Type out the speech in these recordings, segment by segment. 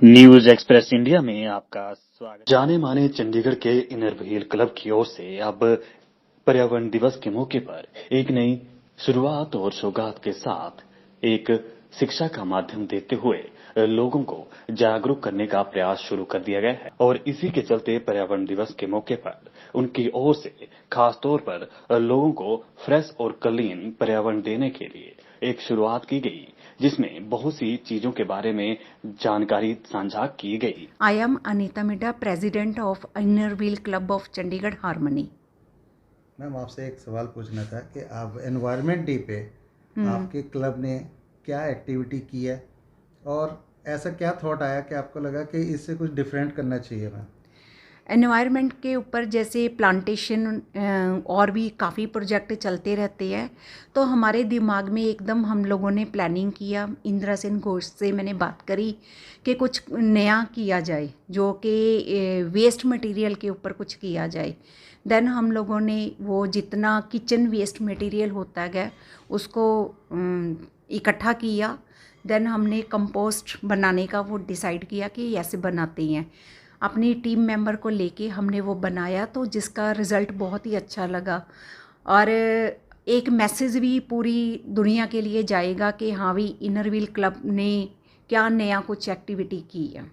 News express India में आपका स्वागत। जाने माने चंडीगढ़ के इनर व्हील क्लब की ओर से अब पर्यावरण दिवस के मौके पर एक नई शुरुआत और सौगात के साथ एक शिक्षा का माध्यम देते हुए लोगों को जागरूक करने का प्रयास शुरू कर दिया गया है और इसी के चलते पर्यावरण दिवस के मौके पर उनकी ओर से खास तौर पर लोगों को फ्रेश और क्लीन पर्यावरण देने के लिए एक शुरुआत की गई, जिसमें बहुत सी चीजों के बारे में जानकारी साझा की गई। I am Anita Midha, President of Inner Wheel Club of Chandigarh Harmony. Ma'am आपसे एक सवाल पूछना था कि आप एनवायरनमेंट डे पे आपके क्लब ने क्या एक्टिविटी की है और ऐसा क्या थॉट आया कि आपको लगा कि इससे कुछ डिफरेंट करना चाहिए मैम? एनवायरनमेंट के ऊपर जैसे प्लांटेशन और भी काफ़ी प्रोजेक्ट चलते रहते हैं, तो हमारे दिमाग में एकदम हम लोगों ने प्लानिंग किया। इंदिरा सेन घोष से मैंने बात करी कि कुछ नया किया जाए, जो कि वेस्ट मटेरियल के ऊपर कुछ किया जाए। देन हम लोगों ने वो जितना किचन वेस्ट मटेरियल होता है उसको इकट्ठा किया। देन हमने कंपोस्ट बनाने का वो डिसाइड किया कि ऐसे बनाते हैं। अपनी टीम मेंबर को लेके हमने वो बनाया, तो जिसका रिज़ल्ट बहुत ही अच्छा लगा और एक मैसेज भी पूरी दुनिया के लिए जाएगा कि हाँ भी इनर व्हील क्लब ने क्या नया कुछ एक्टिविटी की है।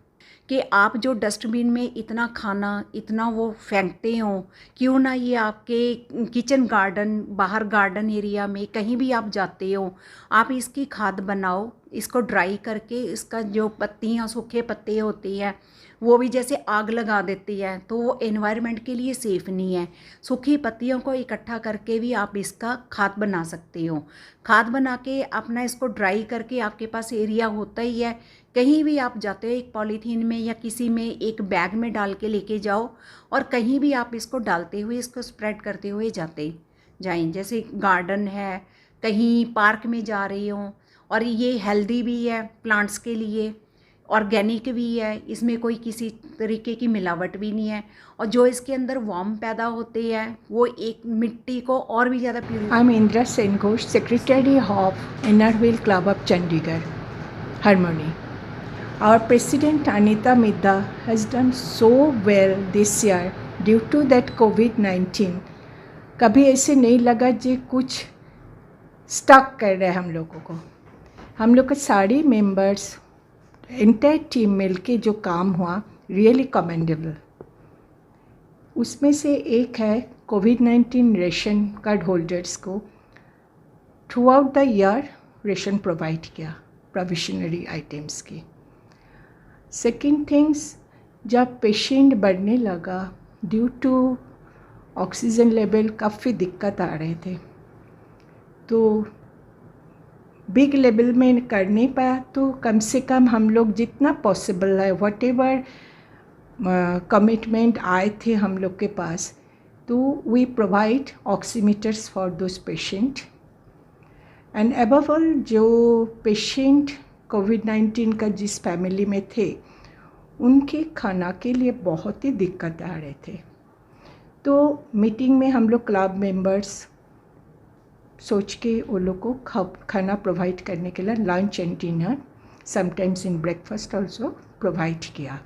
कि आप जो डस्टबिन में इतना खाना इतना वो फेंकते हो, क्यों ना ये आपके किचन गार्डन, बाहर गार्डन एरिया में कहीं भी आप जाते हो, आप इसकी खाद बनाओ। इसको ड्राई करके इसका जो पत्तियाँ, सूखे पत्ते होती हैं, वो भी जैसे आग लगा देती है, तो वो एनवायरनमेंट के लिए सेफ़ नहीं है। सूखी पत्तियों को इकट्ठा करके भी आप इसका खाद बना सकते हो। खाद बना के अपना इसको ड्राई करके, आपके पास एरिया होता ही है, कहीं भी आप जाते हो एक पॉलीथीन में या किसी में एक बैग में डाल के लेके जाओ और कहीं भी आप इसको डालते हुए, इसको स्प्रेड करते हुए जाते जाएं। जैसे गार्डन है, कहीं पार्क में जा रही हो, और ये हेल्दी भी है प्लांट्स के लिए, ऑर्गेनिक भी है, इसमें कोई किसी तरीके की मिलावट भी नहीं है, और जो इसके अंदर वार्म पैदा होते हैं वो एक मिट्टी को और भी ज़्यादा purify. I am Indira Sen Ghosh, secretary of inner wheel club of Chandigarh Harmony. Our president Anita Midha has done so well this year due to that COVID-19. कभी ऐसे नहीं लगा जे कुछ स्टक कर रहे हैं हम लोगों को। हम लोग के सारे मेंबर्स, इंटायर टीम मिल के जो काम हुआ, रियली कमेंडेबल। उसमें से एक है कोविड-19 रेशन कार्ड होल्डर्स को through out the year ration provide किया, प्रोविशनरी आइटम्स की। सेकेंड थिंग्स, जब पेशेंट बढ़ने लगा ड्यू टू ऑक्सीजन लेवल काफ़ी दिक्कत आ रहे थे, तो बिग लेवल में कर नहीं पाया, तो कम से कम हम लोग जितना पॉसिबल है, वट एवर कमिटमेंट आए थे हम लोग के पास, तो we provide oximeters for those patient. And above all, जो पेशेंट कोविड-19 का जिस फैमिली में थे, उनके खाना के लिए बहुत ही दिक्कत आ रहे थे। तो मीटिंग में हम लोग क्लब मेंबर्स सोच के वो लोग को खाना प्रोवाइड करने के लिए lunch and dinner, sometimes in breakfast also provide किया।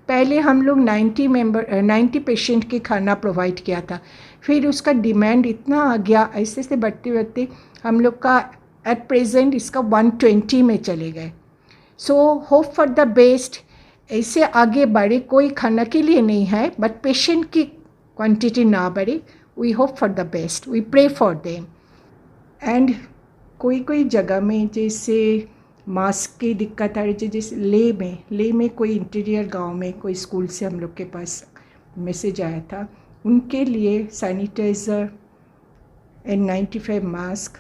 पहले हम लोग 90 पेशेंट के खाना प्रोवाइड किया था, फिर उसका डिमांड इतना आ गया, ऐसे से बढ़ते बढ़ते हम लोग का एट प्रेजेंट इसका 120 में चले गए। So hope for the best, ऐसे आगे बढ़े। कोई खाना के लिए नहीं है, बट पेशेंट की क्वांटिटी ना बढ़े। We hope for the best, we pray for them. And कोई जगह में जैसे मास्क की दिक्कत आ रही है, जैसे ले में कोई इंटीरियर गांव में कोई स्कूल से हम लोग के पास मैसेज आया था, उनके लिए sanitiser N95 mask,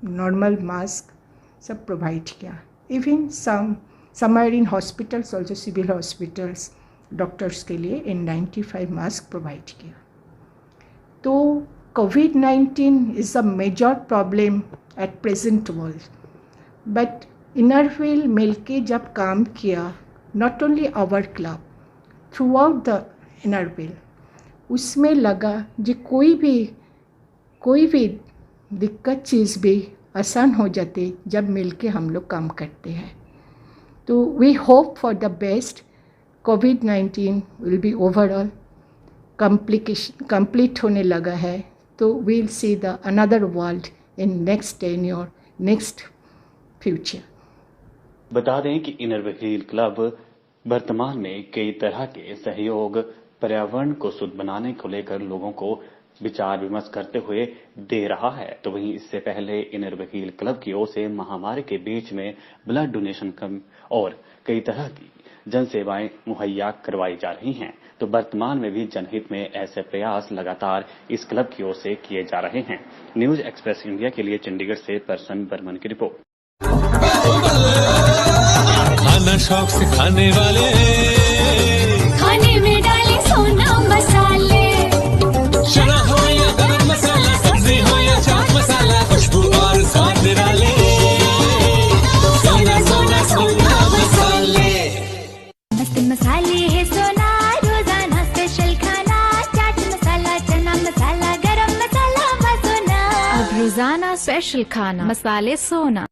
normal mask सब प्रोवाइड किया। Even somewhere in hospitals also, civil hospitals, doctors के लिए N95 मास्क प्रोवाइड किया। तो COVID-19 is a major problem at present world, but inner wheel मिलके जब काम किया, not only our club, throughout the inner wheel, उसमें लगा जो कोई भी दिक्कत चीज़ भी आसान हो जाती जब मिलके हम लोग काम करते हैं। तो we hope for the best. कोविड-19 विल बी ओवरऑल कंप्लीट होने लगा है. तो we'll see the another world in next 10 और नेक्स्ट फ्यूचर. बता दें कि इनर व्हील क्लब वर्तमान में कई तरह के सहयोग पर्यावरण को शुद्ध बनाने को लेकर लोगों को विचार विमर्श करते हुए दे रहा है. तो वहीं इससे पहले इनर व्हील क्लब की ओर से महामारी के बीच में ब्लड डोनेशन कैंप और कई तरह की जन सेवाएं मुहैया करवाई जा रही हैं. तो वर्तमान में भी जनहित में ऐसे प्रयास लगातार इस क्लब की ओर से किए जा रहे हैं. न्यूज एक्सप्रेस इंडिया के लिए चंडीगढ़ से परसन बर्मन की रिपोर्ट. खाना शौक से खाने वाले, खाने में डाले सोना मसाले, चना हो या गरम मसाला, सब्जी हो या चाट मसाला, खुशबू और स्वाद निराले, सोना सोना सोना मसाले. मस्त मसाले है सोना, रोजाना स्पेशल खाना, चाट मसाला, चना मसाला, गरम मसाला, मसोना. अब रोजाना स्पेशल खाना, मसाले सोना.